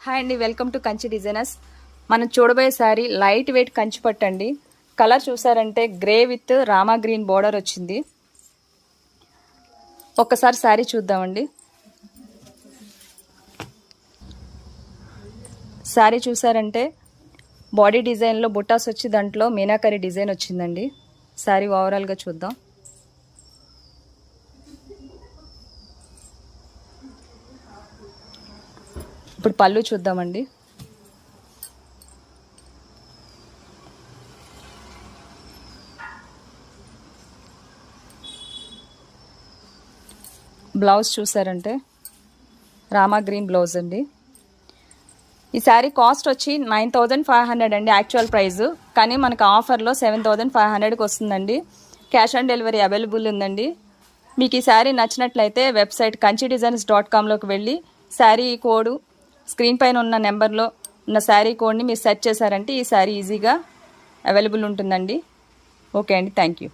Hi అండి, welcome to Kanchi designers. మనం చూడబోయే శారీ లైట్ వెయిట్ కంచి పట్టండి. కలర్ చూసారంటే grey with Rama green border వచ్చింది. ఒక్కసారి శారీ చూద్దామండి. శారీ చూసారంటే బాడీ డిజైన్లో బుట్టాస్ వచ్చి దాంట్లో మీనాకరీ డిజైన్ వచ్చిందండి. శారీ ఓవరాల్గా చూద్దాం. ఇప్పుడు పళ్ళు చూద్దామండి. బ్లౌజ్ చూసారంటే రామా గ్రీన్ బ్లౌజ్ అండి. ఈ శారీ కాస్ట్ వచ్చి 9500 అండి యాక్చువల్ ప్రైస్, కానీ మనకు ఆఫర్లో 7500కి వస్తుందండి. క్యాష్ ఆన్ డెలివరీ అవైలబుల్ ఉందండి. మీకు ఈ శారీ నచ్చినట్లయితే వెబ్సైట్ kanchidesigns.comలోకి వెళ్ళి శారీ కోడ్ స్క్రీన్ పైన ఉన్న నెంబర్లో ఉన్న శారీ కోడ్ని మీరు సెర్చ్ చేశారంటే ఈ శారీ ఈజీగా అవైలబుల్ ఉంటుందండి. ఓకే అండి, థ్యాంక్ యూ.